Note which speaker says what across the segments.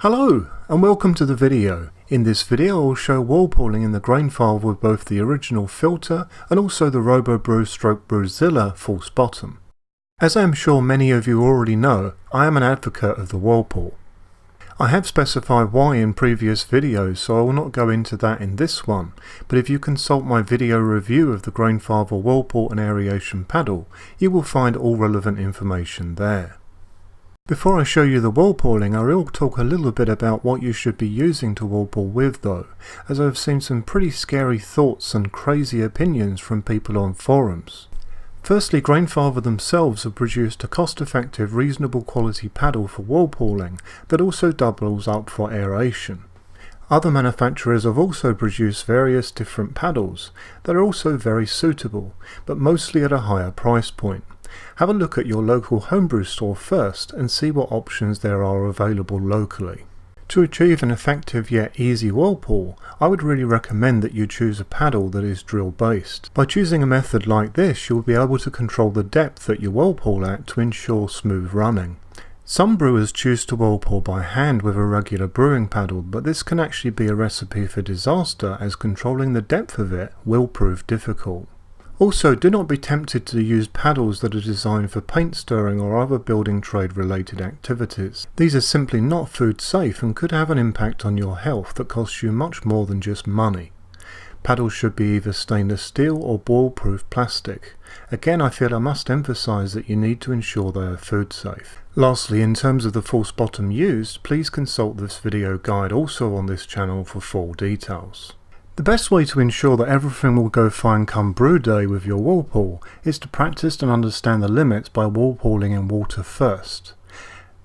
Speaker 1: Hello and welcome to the video. In this video I will show whirlpooling in the Grainfather with both the original filter and also the RoboBrew/Brewzilla false bottom. As I am sure many of you already know, I am an advocate of the Whirlpool. I have specified why in previous videos, so I will not go into that in this one, but if you consult my video review of the Grainfather Whirlpool and aeration paddle, you will find all relevant information there. Before I show you the whirlpooling, I will talk a little bit about what you should be using to whirlpool with though, as I have seen some pretty scary thoughts and crazy opinions from people on forums. Firstly, Grainfather themselves have produced a cost-effective, reasonable quality paddle for whirlpooling that also doubles up for aeration. Other manufacturers have also produced various different paddles that are also very suitable, but mostly at a higher price point. Have a look at your local homebrew store first and see what options there are available locally. To achieve an effective yet easy whirlpool, I would really recommend that you choose a paddle that is drill based. By choosing a method like this, you will be able to control the depth that you whirlpool at to ensure smooth running. Some brewers choose to whirlpool by hand with a regular brewing paddle, but this can actually be a recipe for disaster as controlling the depth of it will prove difficult. Also, do not be tempted to use paddles that are designed for paint stirring or other building trade related activities. These are simply not food safe and could have an impact on your health that costs you much more than just money. Paddles should be either stainless steel or boil-proof plastic. Again, I feel I must emphasize that you need to ensure they are food safe. Lastly, in terms of the false bottom used, please consult this video guide also on this channel for full details. The best way to ensure that everything will go fine come brew day with your whirlpool is to practice and understand the limits by whirlpooling in water first.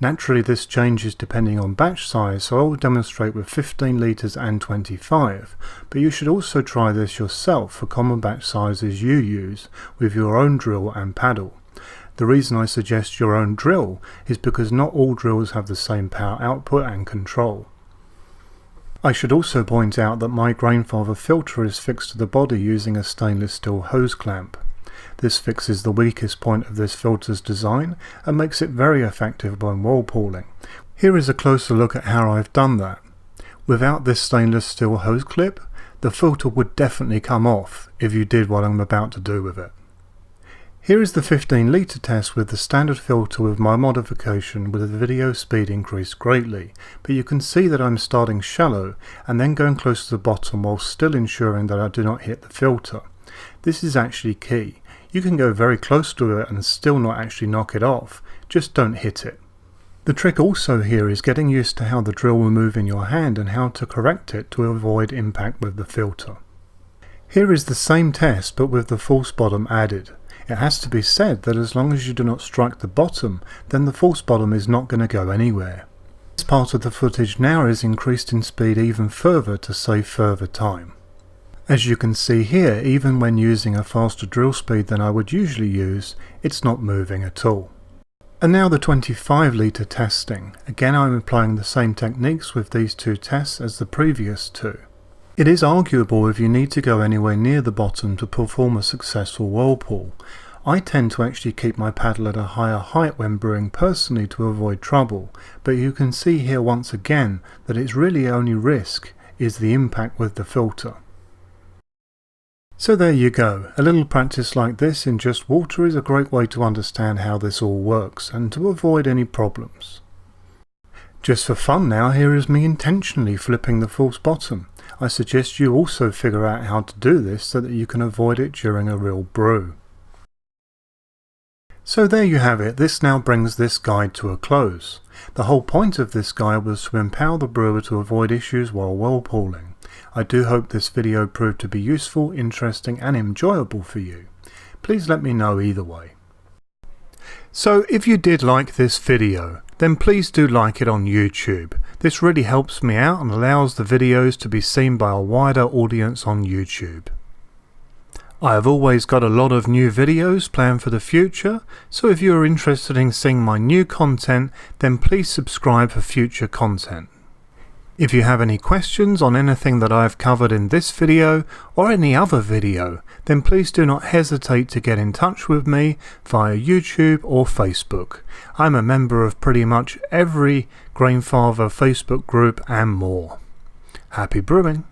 Speaker 1: Naturally this changes depending on batch size, so I will demonstrate with 15 litres and 25, but you should also try this yourself for common batch sizes you use with your own drill and paddle. The reason I suggest your own drill is because not all drills have the same power output and control. I should also point out that my Grainfather filter is fixed to the body using a stainless steel hose clamp. This fixes the weakest point of this filter's design and makes it very effective when whirlpooling. Here is a closer look at how I've done that. Without this stainless steel hose clip, the filter would definitely come off if you did what I'm about to do with it. Here is the 15 litre test with the standard filter with my modification with the video speed increased greatly, but you can see that I'm starting shallow and then going close to the bottom while still ensuring that I do not hit the filter. This is actually key. You can go very close to it and still not actually knock it off, just don't hit it. The trick also here is getting used to how the drill will move in your hand and how to correct it to avoid impact with the filter. Here is the same test but with the false bottom added. It has to be said that as long as you do not strike the bottom, then the false bottom is not going to go anywhere. This part of the footage now is increased in speed even further to save further time. As you can see here, even when using a faster drill speed than I would usually use, it's not moving at all. And now the 25 litre testing. Again, I'm applying the same techniques with these two tests as the previous two. It is arguable if you need to go anywhere near the bottom to perform a successful whirlpool. I tend to actually keep my paddle at a higher height when brewing personally to avoid trouble, but you can see here once again that its really only risk is the impact with the filter. So there you go, a little practice like this in just water is a great way to understand how this all works and to avoid any problems. Just for fun now, here is me intentionally flipping the false bottom. I suggest you also figure out how to do this so that you can avoid it during a real brew. So there you have it, this now brings this guide to a close. The whole point of this guide was to empower the brewer to avoid issues while whirlpooling. I do hope this video proved to be useful, interesting and enjoyable for you. Please let me know either way. So if you did like this video, then please do like it on YouTube. This really helps me out and allows the videos to be seen by a wider audience on YouTube. I have always got a lot of new videos planned for the future, so if you are interested in seeing my new content, then please subscribe for future content. If you have any questions on anything that I have covered in this video or any other video, then please do not hesitate to get in touch with me via YouTube or Facebook. I'm a member of pretty much every Grainfather Facebook group and more. Happy brewing!